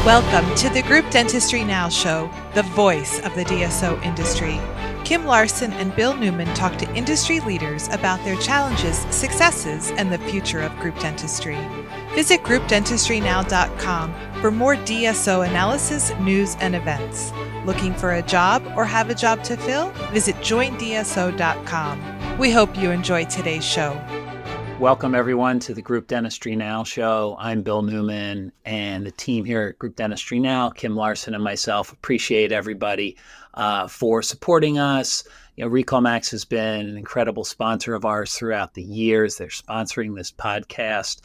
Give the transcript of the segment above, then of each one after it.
Welcome to the Group Dentistry Now show, the voice of the DSO industry. Kim Larson and Bill Neumann talk to industry leaders about their challenges, successes, and the future of group dentistry. Visit groupdentistrynow.com for more DSO analysis, news, and events. Looking for a job or have a job to fill? Visit joindso.com. We hope you enjoy today's show. Welcome, everyone, to the Group Dentistry Now show. I'm Bill Neumann, and the team here at Group Dentistry Now, Kim Larson and myself, appreciate everybody for supporting us. RecallMax has been an incredible sponsor of ours throughout the years. They're sponsoring this podcast.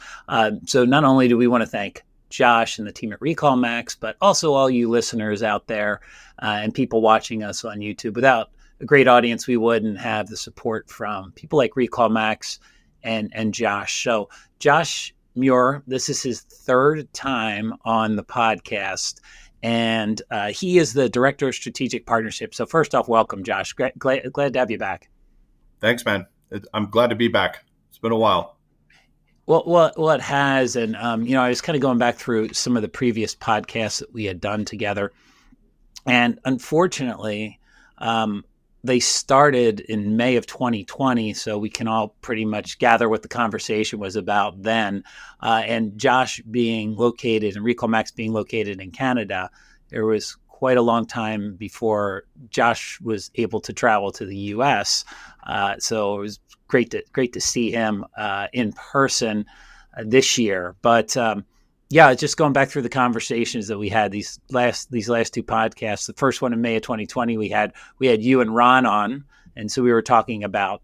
So not only do we want to thank Josh and the team at RecallMax, but also all you listeners out there and people watching us on YouTube. Without a great audience, we wouldn't have the support from people like RecallMax and Josh. So Josh Muir, this is his third time on the podcast, and he is the Director of Strategic Partnerships. So first off, welcome, Josh. Glad to have you back. Thanks, man. I'm glad to be back. It's been a while. Well, it has. And, I was kind of going back through some of the previous podcasts that we had done together. And unfortunately, they started in May of 2020, so we can all pretty much gather what the conversation was about then. And Josh being located and RecallMax being located in Canada, there was quite a long time before Josh was able to travel to the U.S. So it was great to see him in person this year. But just going back through the conversations that we had these last two podcasts. The first one in May of 2020, we had you and Ron on, and so we were talking about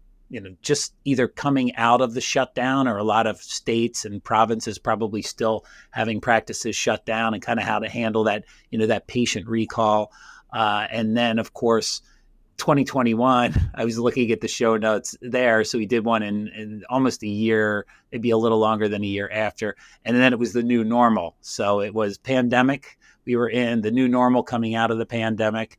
just either coming out of the shutdown or a lot of states and provinces probably still having practices shut down and kind of how to handle that that patient recall, and then of course 2021, I was looking at the show notes there. So we did one in almost a year, maybe a little longer than a year after. And then it was the new normal. So it was pandemic. We were in the new normal coming out of the pandemic.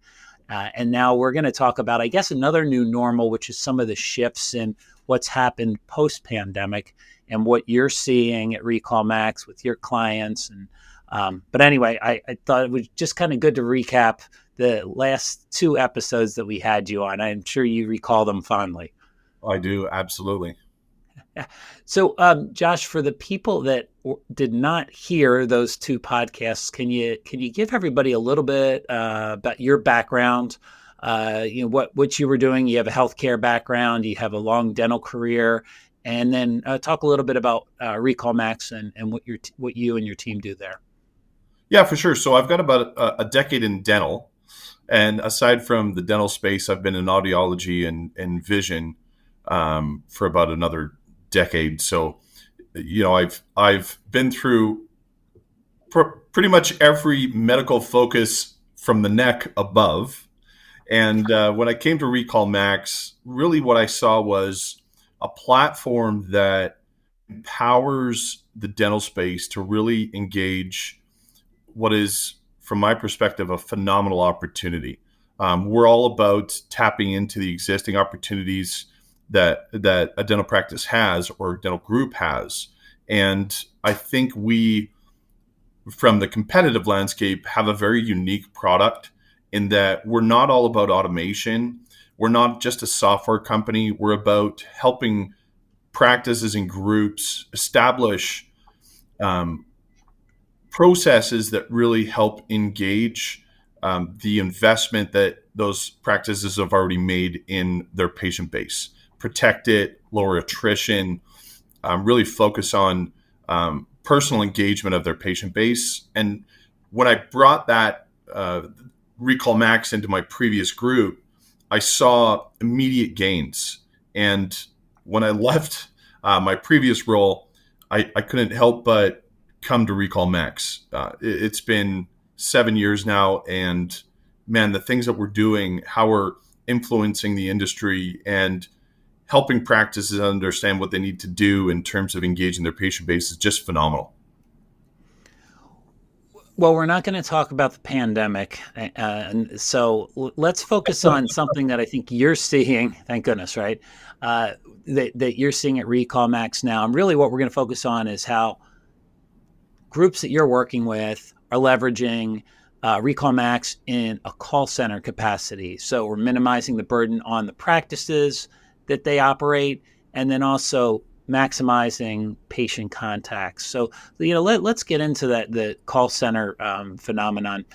And now we're going to talk about, I guess, another new normal, which is some of the shifts in what's happened post-pandemic and what you're seeing at RecallMax with your clients. And but anyway, I thought it was just kind of good to recap the last two episodes that we had you on. I'm sure you recall them fondly. I do, absolutely. So, Josh, for the people that did not hear those two podcasts, can you give everybody a little bit about your background? What you were doing. You have a healthcare background. You have a long dental career, and then talk a little bit about RecallMax and what you and your team do there. Yeah, for sure. So I've got about a decade in dental. And aside from the dental space, I've been in audiology and vision for about another decade. So, I've been through pretty much every medical focus from the neck above. And when I came to RecallMax, really what I saw was a platform that empowers the dental space to really engage what is, from my perspective, a phenomenal opportunity. We're all about tapping into the existing opportunities that a dental practice has or a dental group has. And I think we, from the competitive landscape, have a very unique product in that we're not all about automation. We're not just a software company. We're about helping practices and groups establish processes that really help engage the investment that those practices have already made in their patient base, protect it, lower attrition, really focus on personal engagement of their patient base. And when I brought that RecallMax into my previous group, I saw immediate gains. And when I left my previous role, I couldn't help but come to RecallMax. It's been 7 years now, and man, the things that we're doing, how we're influencing the industry and helping practices understand what they need to do in terms of engaging their patient base is just phenomenal. Well, we're not going to talk about the pandemic, so let's focus on something that I think you're seeing. Thank goodness, right? That you're seeing at RecallMax now, and really what we're going to focus on is how groups that you're working with are leveraging RecallMax in a call center capacity. So we're minimizing the burden on the practices that they operate, and then also maximizing patient contacts. So, let's get into the call center phenomenon.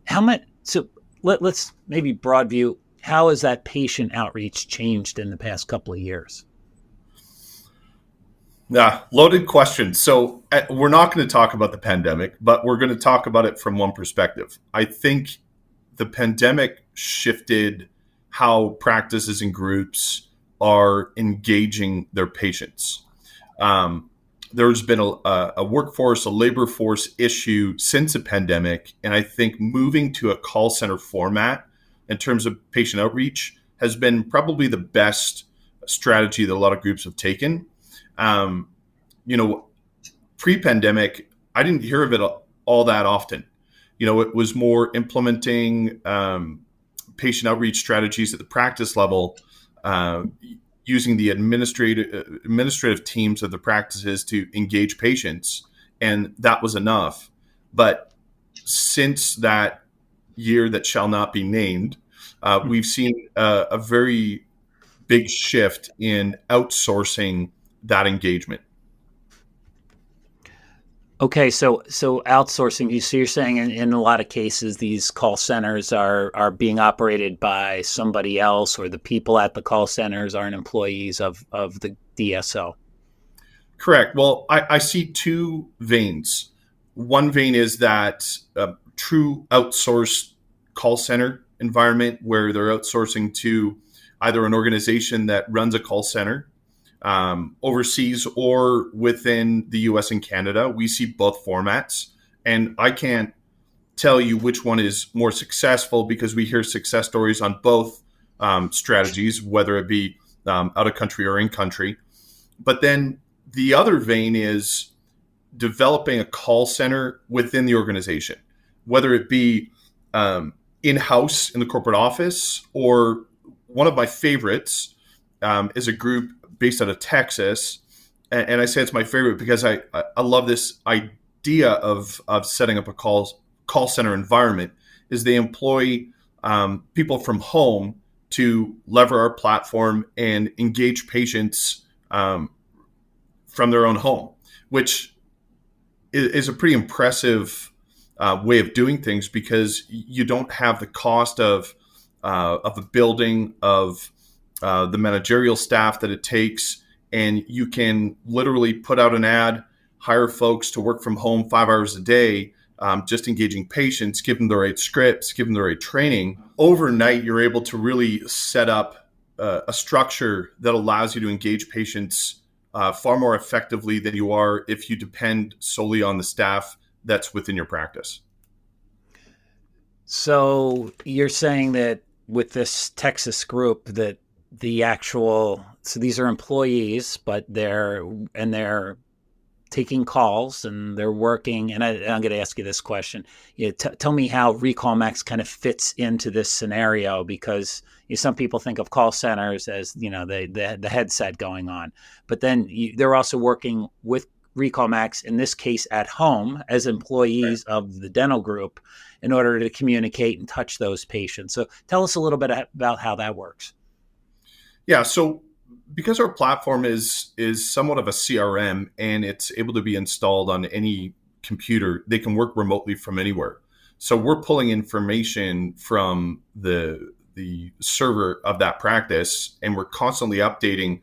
How much? So let's maybe broad view. How has that patient outreach changed in the past couple of years? Yeah, loaded question. So we're not going to talk about the pandemic, but we're going to talk about it from one perspective. I think the pandemic shifted how practices and groups are engaging their patients. There's been a workforce, a labor force issue since the pandemic, and I think moving to a call center format in terms of patient outreach has been probably the best strategy that a lot of groups have taken. Um, Pre-pandemic, I didn't hear of it all that often. It was more implementing patient outreach strategies at the practice level, using the administrative teams of the practices to engage patients, and that was enough. But since that year that shall not be named, we've seen a very big shift in outsourcing that engagement. Okay, so outsourcing. So you're saying in a lot of cases these call centers are being operated by somebody else, or the people at the call centers aren't employees of the DSO. Correct. Well, I see two veins. One vein is that true outsourced call center environment where they're outsourcing to either an organization that runs a call center overseas or within the US and Canada. We see both formats. And I can't tell you which one is more successful because we hear success stories on both strategies, whether it be out of country or in country. But then the other vein is developing a call center within the organization, whether it be in-house in the corporate office, or one of my favorites is a group based out of Texas. And I say it's my favorite because I love this idea of setting up a call center environment. Is they employ people from home to lever our platform and engage patients from their own home, which is a pretty impressive way of doing things, because you don't have the cost of a building, of the managerial staff that it takes, and you can literally put out an ad, hire folks to work from home 5 hours a day, just engaging patients, give them the right scripts, give them the right training. Overnight, you're able to really set up a structure that allows you to engage patients far more effectively than you are if you depend solely on the staff that's within your practice. So you're saying that with this Texas group that so these are employees, but they're taking calls and they're working. And I'm going to ask you this question. Tell me how RecallMax kind of fits into this scenario, because some people think of call centers as, the headset going on, but then they're also working with RecallMax, in this case at home, as employees of the dental group in order to communicate and touch those patients. So tell us a little bit about how that works. Yeah, so because our platform is somewhat of a CRM and it's able to be installed on any computer, they can work remotely from anywhere. So we're pulling information from the server of that practice, and we're constantly updating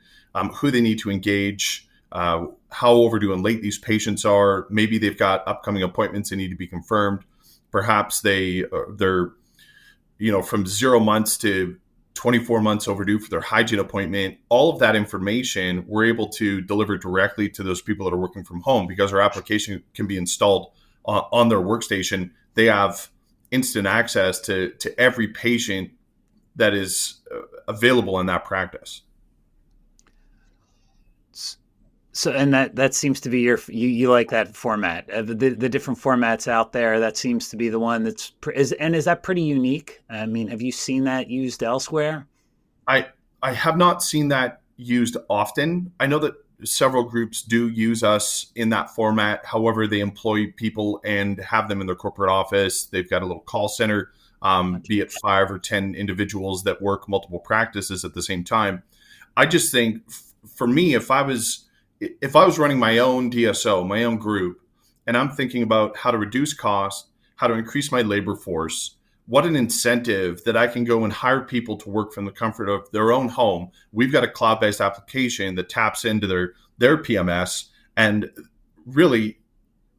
who they need to engage, how overdue and late these patients are. Maybe they've got upcoming appointments that need to be confirmed. Perhaps they're from 0 months to 24 months overdue for their hygiene appointment. All of that information we're able to deliver directly to those people that are working from home, because our application can be installed on their workstation. They have instant access to every patient that is available in that practice. So, and that seems to be you like that format. The different formats out there, that seems to be the one is that pretty unique? I mean, have you seen that used elsewhere? I have not seen that used often. I know that several groups do use us in that format. However, they employ people and have them in their corporate office. They've got a little call center, be it 5 or 10 individuals that work multiple practices at the same time. I just think for me, if I was running my own DSO, my own group, and I'm thinking about how to reduce costs, how to increase my labor force, what an incentive that I can go and hire people to work from the comfort of their own home. We've got a cloud-based application that taps into their PMS, and really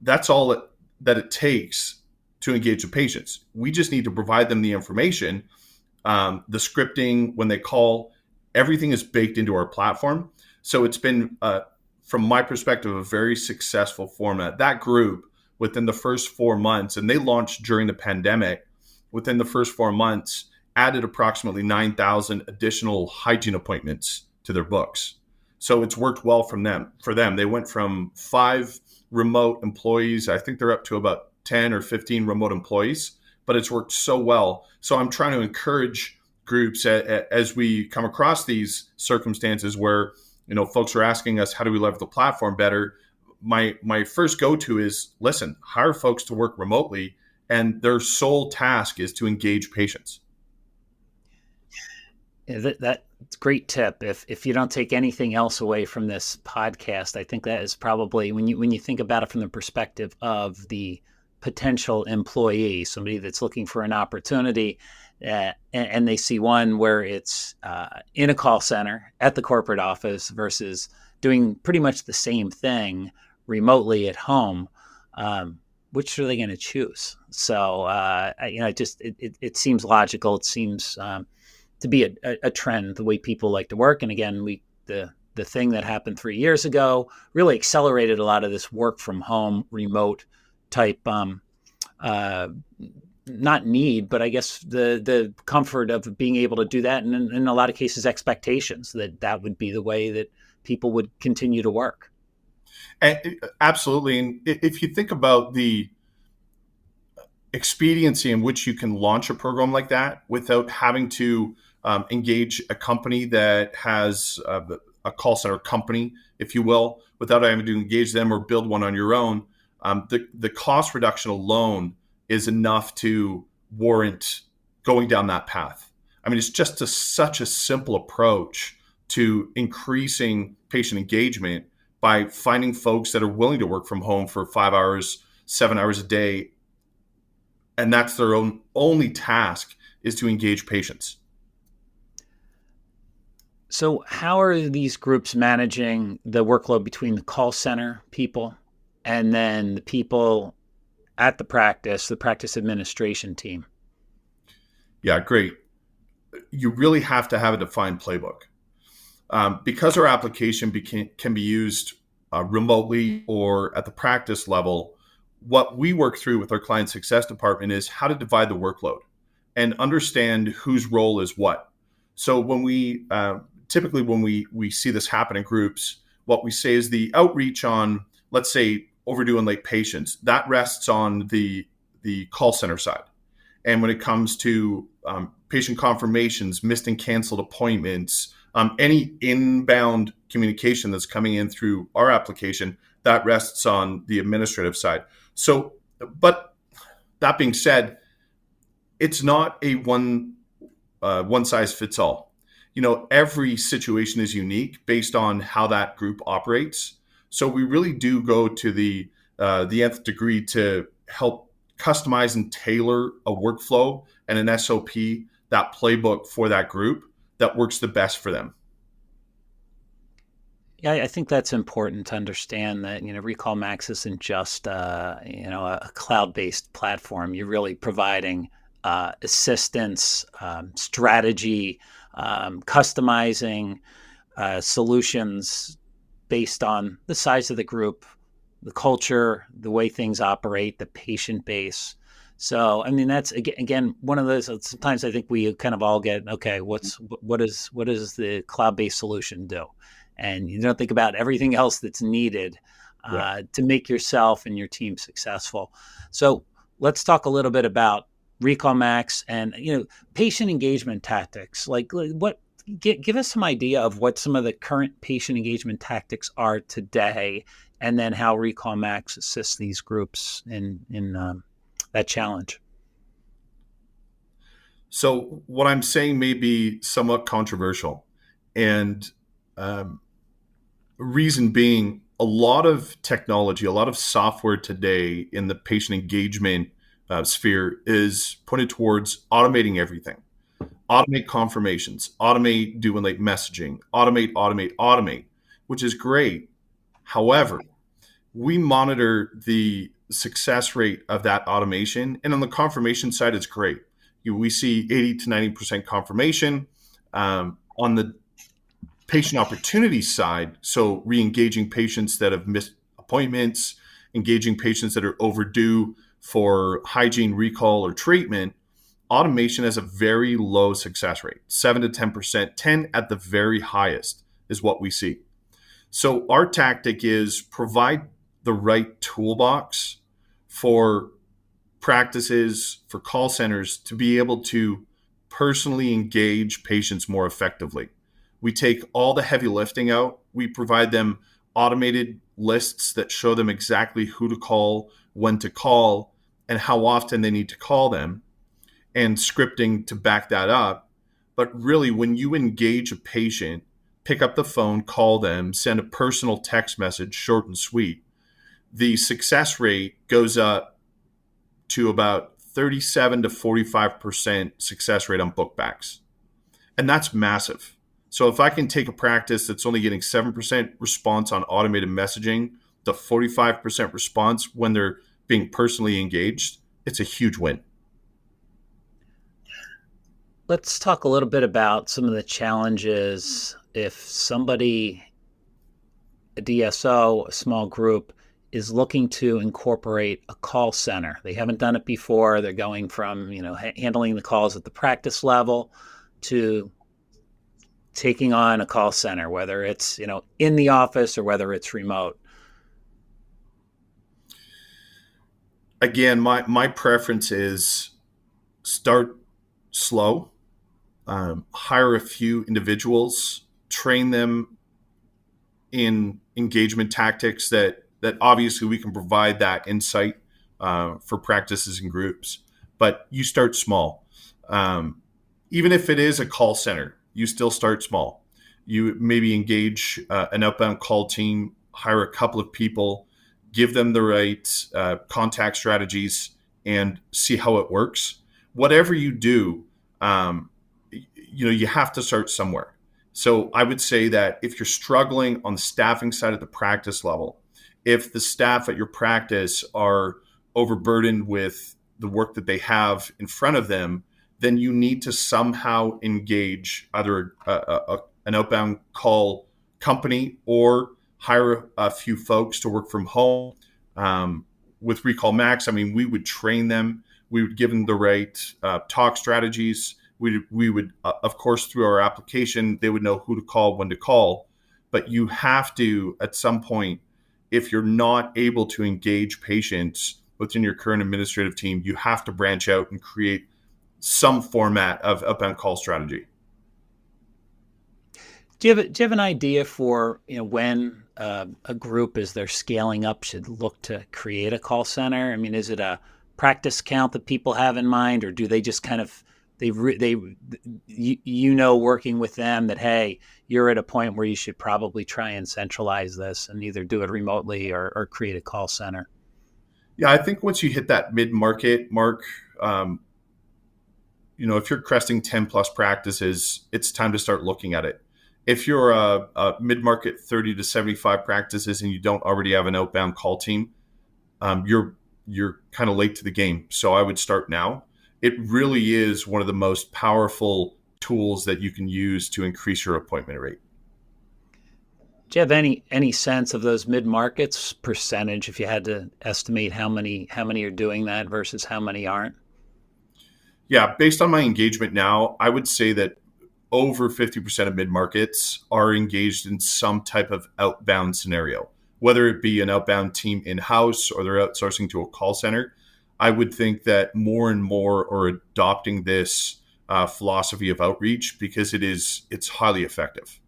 that's all that it takes to engage the patients. We just need to provide them the information, the scripting, when they call, everything is baked into our platform. So it's been, from my perspective, a very successful format. That group, within the first 4 months, and they launched during the pandemic, within the first 4 months, added approximately 9,000 additional hygiene appointments to their books. So it's worked well for them. They went from 5 remote employees, I think they're up to about 10 or 15 remote employees, but it's worked so well. So I'm trying to encourage groups as we come across these circumstances where, folks are asking us, how do we leverage the platform better? My first go-to is, listen, hire folks to work remotely, and their sole task is to engage patients. Yeah, that's a great tip. If you don't take anything else away from this podcast, I think that is probably, when you think about it from the perspective of the potential employee, somebody that's looking for an opportunity, and they see one where it's in a call center at the corporate office versus doing pretty much the same thing remotely at home. Which are they going to choose? So, it seems logical. It seems to be a trend, the way people like to work. And again, the thing that happened 3 years ago really accelerated a lot of this work from home, remote type, not need, but I guess the comfort of being able to do that. And in a lot of cases, expectations that would be the way that people would continue to work. Absolutely. And if you think about the expediency in which you can launch a program like that without having to engage a company that has a call center company, if you will, without having to engage them or build one on your own, the cost reduction alone is enough to warrant going down that path. I mean, it's just such a simple approach to increasing patient engagement by finding folks that are willing to work from home for 5 hours, 7 hours a day. And that's their only task, is to engage patients. So how are these groups managing the workload between the call center people and then the people at the practice administration team? Yeah, great. You really have to have a defined playbook. Because our application can be used remotely or at the practice level, what we work through with our client success department is how to divide the workload and understand whose role is what. So when we typically when we see this happen in groups, what we say is the outreach on, let's say, overdue and late patients, that rests on the call center side. And when it comes to patient confirmations, missed and canceled appointments, any inbound communication that's coming in through our application, that rests on the administrative side. So, but that being said, it's not a one size fits all. Every situation is unique based on how that group operates. So we really do go to the nth degree to help customize and tailor a workflow and an SOP, that playbook for that group that works the best for them. Yeah, I think that's important to understand that, RecallMax isn't just, a cloud-based platform. You're really providing assistance, strategy, customizing solutions based on the size of the group, the culture, the way things operate, the patient base. So, I mean, that's again one of those. Sometimes I think we kind of all get, okay, what does the cloud-based solution do? And you don't think about everything else that's needed to make yourself and your team successful. So let's talk a little bit about RecallMax and patient engagement tactics. Like, what give us some idea of what some of the current patient engagement tactics are today, and then how RecallMax assists these groups in that challenge. So what I'm saying may be somewhat controversial, and reason being, a lot of technology, a lot of software today in the patient engagement sphere is pointed towards automating everything. Automate confirmations, automate do and late messaging, automate, which is great. However, we monitor the success rate of that automation. And on the confirmation side, it's great. We see 80 to 90% confirmation. On the patient opportunity side, so re-engaging patients that have missed appointments, engaging patients that are overdue for hygiene, recall, or treatment, automation has a very low success rate, 7 to 10%, 10 at the very highest is what we see. So our tactic is provide the right toolbox for practices, for call centers to be able to personally engage patients more effectively. We take all the heavy lifting out. We provide them automated lists that show them exactly who to call, when to call, and how often they need to call them, and scripting to back that up. But really, when you engage a patient, pick up the phone, call them, send a personal text message, short and sweet, the success rate goes up to about 37 to 45% success rate on bookbacks. And that's massive. So if I can take a practice that's only getting 7% response on automated messaging to 45% response when they're being personally engaged, it's a huge win. Let's talk a little bit about some of the challenges if somebody, a DSO, a small group, is looking to incorporate a call center. They haven't done it before. They're going from, handling the calls at the practice level to taking on a call center, whether it's, in the office or whether it's remote. Again, my preference is start slow, hire a few individuals, train them in engagement tactics that obviously we can provide that insight for practices and groups. But you start small. Even if it is a call center, you still start small. You maybe engage an outbound call team, hire a couple of people, give them the right contact strategies, and see how it works. Whatever you do, you have to start somewhere. So I would say that if you're struggling on the staffing side at the practice level, if the staff at your practice are overburdened with the work that they have in front of them, then you need to somehow engage either an outbound call company or hire a few folks to work from home. With RecallMax, we would train them. We would give them the right talk strategies. We would, of course, through our application, they would know who to call, when to call. But you have to, at some point, if you're not able to engage patients within your current administrative team, you have to branch out and create some format of outbound call strategy. Do you have an idea for when a group, as they're scaling up, should look to create a call center? Is it a practice count that people have in mind, or do they just kind of working with them that, hey, you're at a point where you should probably try and centralize this and either do it remotely or create a call center? Yeah, I think once you hit that mid-market mark, if you're cresting 10 plus practices, it's time to start looking at it. If you're a mid-market 30 to 75 practices and you don't already have an outbound call team, you're kind of late to the game. So I would start now. It really is one of the most powerful tools that you can use to increase your appointment rate. Do you have any sense of those mid-markets percentage, if you had to estimate how many are doing that versus how many aren't? Yeah, based on my engagement now, I would say that over 50% of mid-markets are engaged in some type of outbound scenario, whether it be an outbound team in-house or they're outsourcing to a call center. I would think that more and more are adopting this philosophy of outreach because it's highly effective.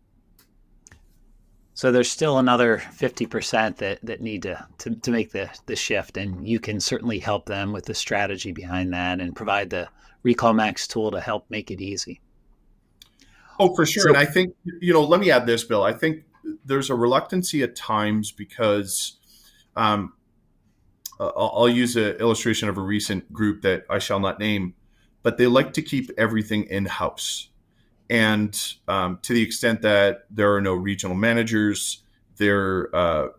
So there's still another 50% that need to make the shift, and you can certainly help them with the strategy behind that and provide the RecallMax tool to help make it easy. Oh, for sure. And So I think, let me add this, Bill. I think there's a reluctancy at times because I'll use an illustration of a recent group that I shall not name, but they like to keep everything in-house. And to the extent that there are no regional managers, their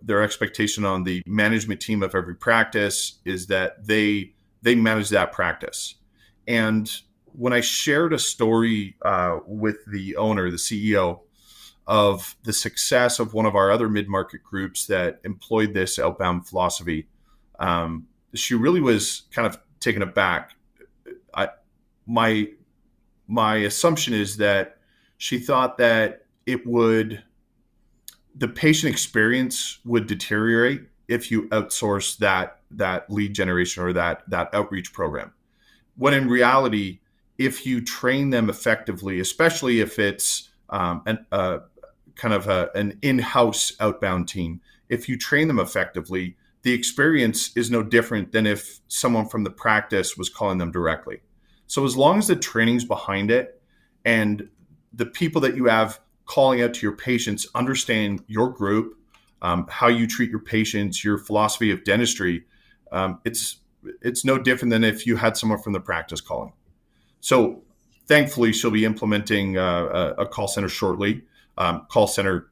expectation on the management team of every practice is that they manage that practice. And when I shared a story with the owner, the CEO, of the success of one of our other mid-market groups that employed this outbound philosophy, she really was kind of taken aback. My assumption is that she thought that the patient experience would deteriorate if you outsource that lead generation or that outreach program. When in reality, if you train them effectively, especially if it's an in-house outbound team, if you train them effectively, the experience is no different than if someone from the practice was calling them directly. So as long as the training's behind it and the people that you have calling out to your patients understand your group, how you treat your patients, your philosophy of dentistry, it's no different than if you had someone from the practice calling. So thankfully, she'll be implementing a call center shortly. Call center,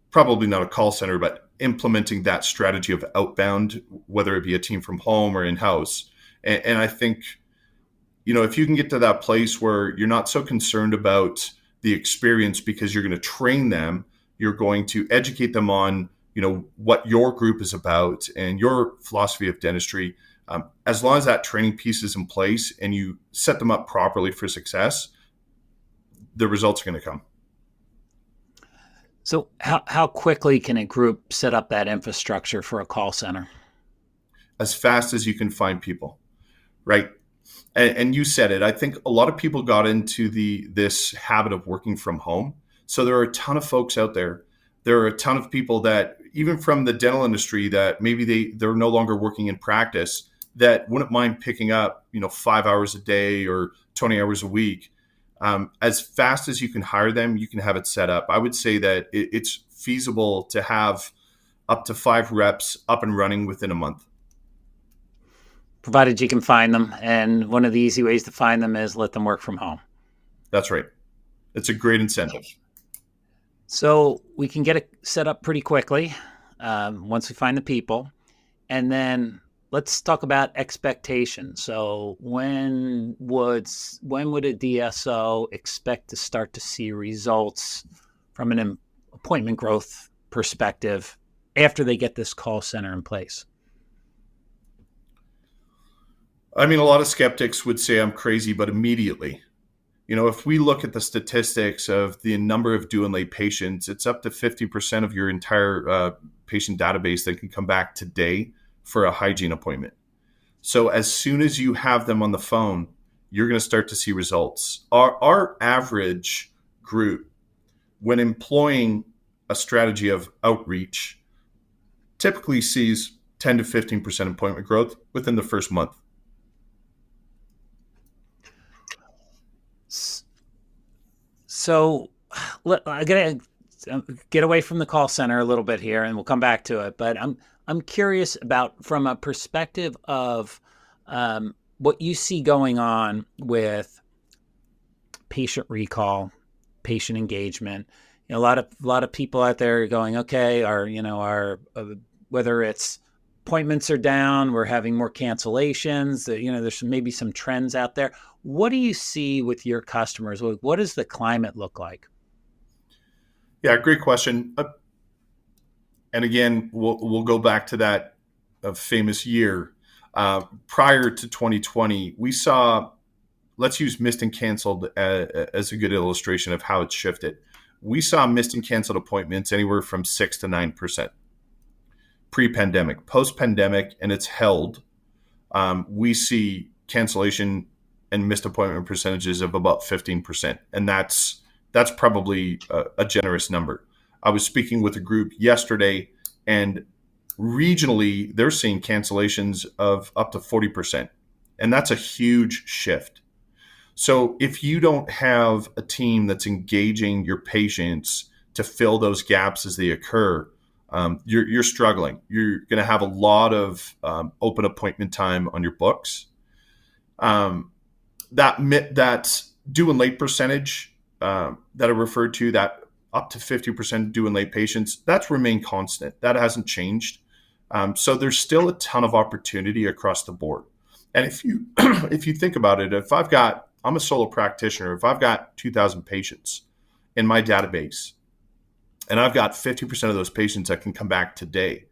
probably not a call center, but implementing that strategy of outbound, whether it be a team from home or in-house. And I think, if you can get to that place where you're not so concerned about the experience because you're going to train them, you're going to educate them on, what your group is about and your philosophy of dentistry. As long as that training piece is in place and you set them up properly for success, the results are going to come. So how quickly can a group set up that infrastructure for a call center? As fast as you can find people, right? And you said it. I think a lot of people got into this habit of working from home. So there are a ton of folks out there. There are a ton of people that, even from the dental industry, that maybe they're no longer working in practice, that wouldn't mind picking up, 5 hours a day or 20 hours a week. As fast as you can hire them, you can have it set up. I would say that it's feasible to have up to 5 reps up and running within a month. Provided you can find them. And one of the easy ways to find them is let them work from home. That's right. It's a great incentive. So we can get it set up pretty quickly once we find the people. And then let's talk about expectations. So when would a DSO expect to start to see results from an appointment growth perspective after they get this call center in place? I mean, a lot of skeptics would say I'm crazy, but immediately. If we look at the statistics of the number of due and late patients, it's up to 50% of your entire patient database that can come back today for a hygiene appointment. So as soon as you have them on the phone, you're going to start to see results. Our average group, when employing a strategy of outreach, typically sees 10 to 15% appointment growth within the first month. So I gotta get away from the call center a little bit here, and we'll come back to it. But I'm curious about, from a perspective of what you see going on with patient recall, patient engagement. A lot of people out there are going, okay, whether it's appointments are down, we're having more cancellations. There's maybe some trends out there. What do you see with your customers? What does the climate look like? Yeah, great question. And again, we'll go back to that famous year. Prior to 2020, we saw, let's use missed and canceled as a good illustration of how it's shifted. We saw missed and canceled appointments anywhere from 6 to 9% pre-pandemic. Post-pandemic, and it's held, we see cancellation and missed appointment percentages of about 15%. And that's probably a generous number. I was speaking with a group yesterday, and regionally, they're seeing cancellations of up to 40%. And that's a huge shift. So if you don't have a team that's engaging your patients to fill those gaps as they occur, you're struggling. You're going to have a lot of open appointment time on your books. That due and late percentage that I referred to, that up to 50% due and late patients, that's remained constant. That hasn't changed. So there's still a ton of opportunity across the board. And if you if you think about it, I'm a solo practitioner. If I've got 2,000 patients in my database, and I've got 50% of those patients that can come back today,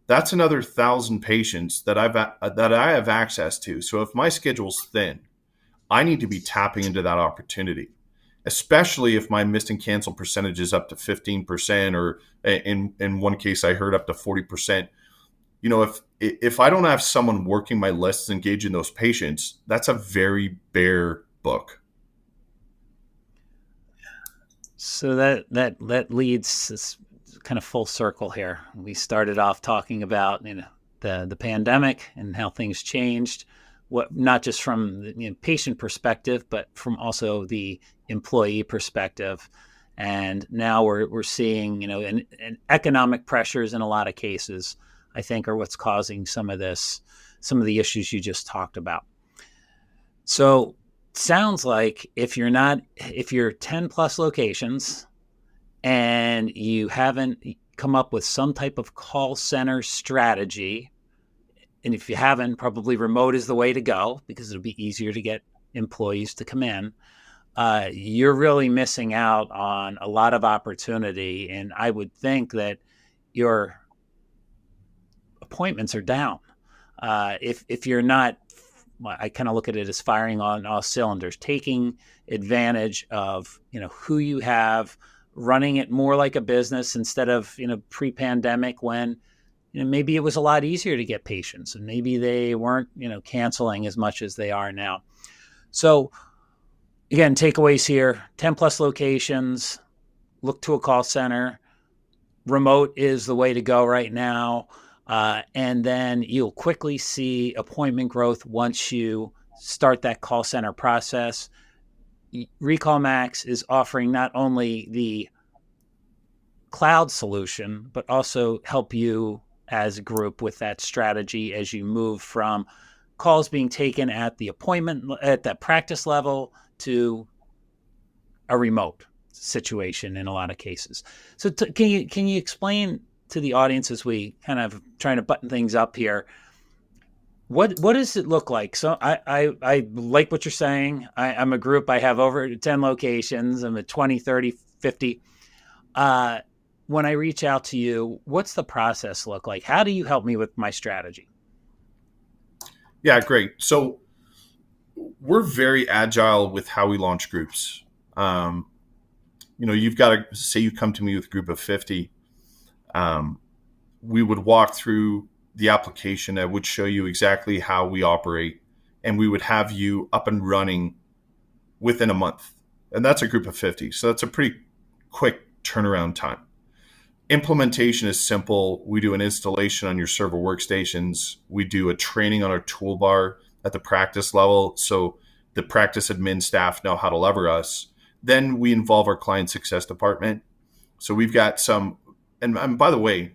that's another 1,000 patients that I have access to. So if my schedule's thin, I need to be tapping into that opportunity, especially if my missed and cancel percentage is up to 15%, or in one case I heard up to 40%. You know, if I don't have someone working my lists, engaging those patients, that's a very bare book. So that leads this kind of full circle here. We started off talking about the pandemic and how things changed, what not just from the patient perspective, but from also the employee perspective. And now we're seeing and economic pressures in a lot of cases, I think, are what's causing some of the issues you just talked about. So sounds like if you're 10 plus locations and you haven't come up with some type of call center strategy, and if you haven't, probably remote is the way to go because it'll be easier to get employees to come in. You're really missing out on a lot of opportunity. And I would think that your appointments are down. If you're not, I kind of look at it as firing on all cylinders, taking advantage of who you have, running it more like a business instead of pre-pandemic when maybe it was a lot easier to get patients and maybe they weren't canceling as much as they are now. So again, takeaways here: 10 plus locations, look to a call center. Remote is the way to go right now. And then you'll quickly see appointment growth once you start that call center process. RecallMax is offering not only the cloud solution, but also help you as a group with that strategy as you move from calls being taken at the practice level to a remote situation in a lot of cases. So can you explain to the audience, as we kind of trying to button things up here, what does it look like? So I like what you're saying. I'm a group. I have over 10 locations. I'm at 20, 30, 50. When I reach out to you, what's the process look like? How do you help me with my strategy? Yeah, great. So we're very agile with how we launch groups. You've got to say you come to me with a group of 50. We would walk through the application that would show you exactly how we operate, and we would have you up and running within a month. And that's a group of 50. So that's a pretty quick turnaround time. Implementation is simple. We do an installation on your server workstations. We do a training on our toolbar at the practice level, so the practice admin staff know how to lever us. Then we involve our client success department. So we've got some, and by the way,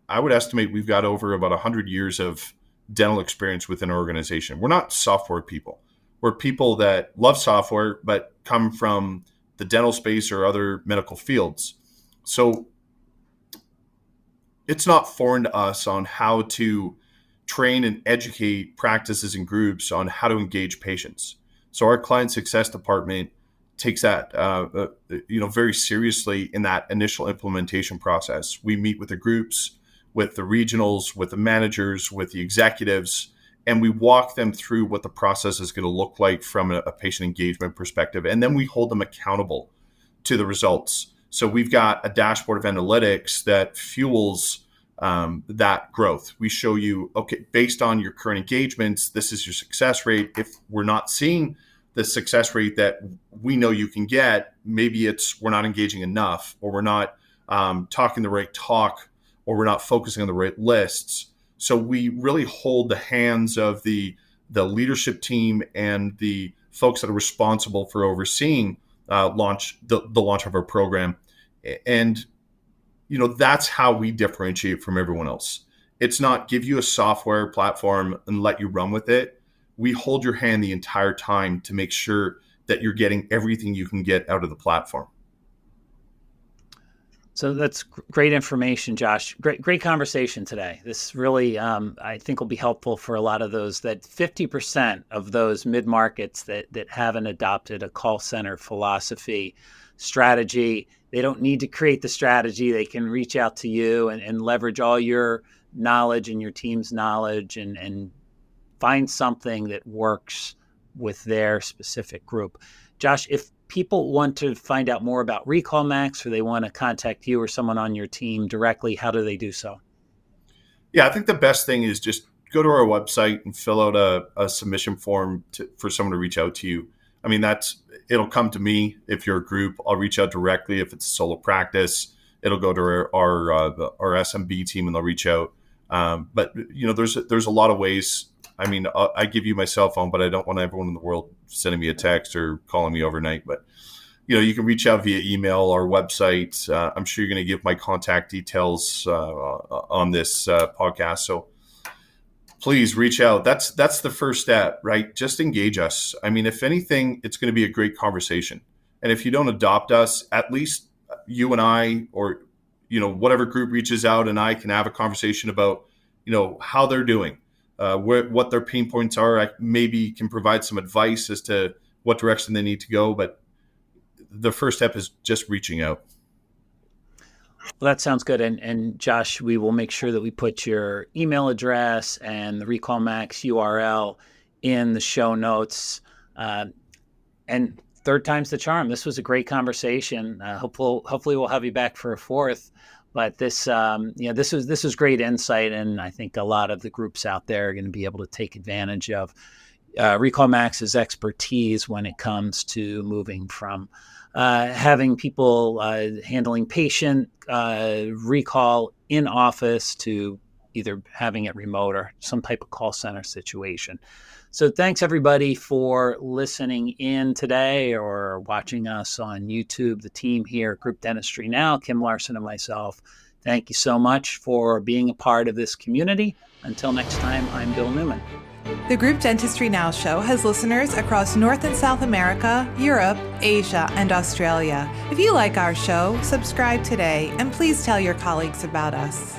I would estimate we've got over about 100 years of dental experience within our organization. We're not software people. We're people that love software, but come from the dental space or other medical fields. So it's not foreign to us on how to train and educate practices and groups on how to engage patients. So our client success department takes that very seriously in that initial implementation process. We meet with the groups, with the regionals, with the managers, with the executives, and we walk them through what the process is going to look like from a patient engagement perspective. And then we hold them accountable to the results. So we've got a dashboard of analytics that fuels that growth. We show you, okay, based on your current engagements, this is your success rate. If we're not seeing the success rate that we know you can get, maybe it's we're not engaging enough, or we're not talking the right talk, or we're not focusing on the right lists. So we really hold the hands of the leadership team and the folks that are responsible for overseeing the launch of our program. And that's how we differentiate from everyone else. It's not give you a software platform and let you run with it. We hold your hand the entire time to make sure that you're getting everything you can get out of the platform. So that's great information, Josh. Great conversation today. This really, I think, will be helpful for a lot of those, that 50% of those mid-markets that haven't adopted a call center philosophy strategy. They don't need to create the strategy. They can reach out to you and leverage all your knowledge and your team's knowledge and find something that works with their specific group. Josh, if people want to find out more about RecallMax, or they want to contact you or someone on your team directly, how do they do so? Yeah, I think the best thing is just go to our website and fill out a submission form for someone to reach out to you. I mean, it'll come to me if you're a group. I'll reach out directly. If it's a solo practice, it'll go to our SMB team and they'll reach out. But there's a lot of ways. I mean, I give you my cell phone, but I don't want everyone in the world sending me a text or calling me overnight. But you can reach out via email, our website. I'm sure you're going to give my contact details on this podcast. So please reach out. That's the first step, right? Just engage us. I mean, if anything, it's going to be a great conversation. And if you don't adopt us, at least you and I, or whatever group reaches out, and I can have a conversation about how they're doing. What their pain points are. I maybe can provide some advice as to what direction they need to go. But the first step is just reaching out. Well, that sounds good. And Josh, we will make sure that we put your email address and the RecallMax URL in the show notes. And third time's the charm. This was a great conversation. Hopefully we'll have you back for a fourth. But this was great insight, and I think a lot of the groups out there are going to be able to take advantage of RecallMax's expertise when it comes to moving from having people handling patient recall in office to either having it remote or some type of call center situation. So thanks, everybody, for listening in today or watching us on YouTube. The team here at Group Dentistry Now, Kim Larson and myself, thank you so much for being a part of this community. Until next time, I'm Bill Neumann. The Group Dentistry Now show has listeners across North and South America, Europe, Asia, and Australia. If you like our show, subscribe today, and please tell your colleagues about us.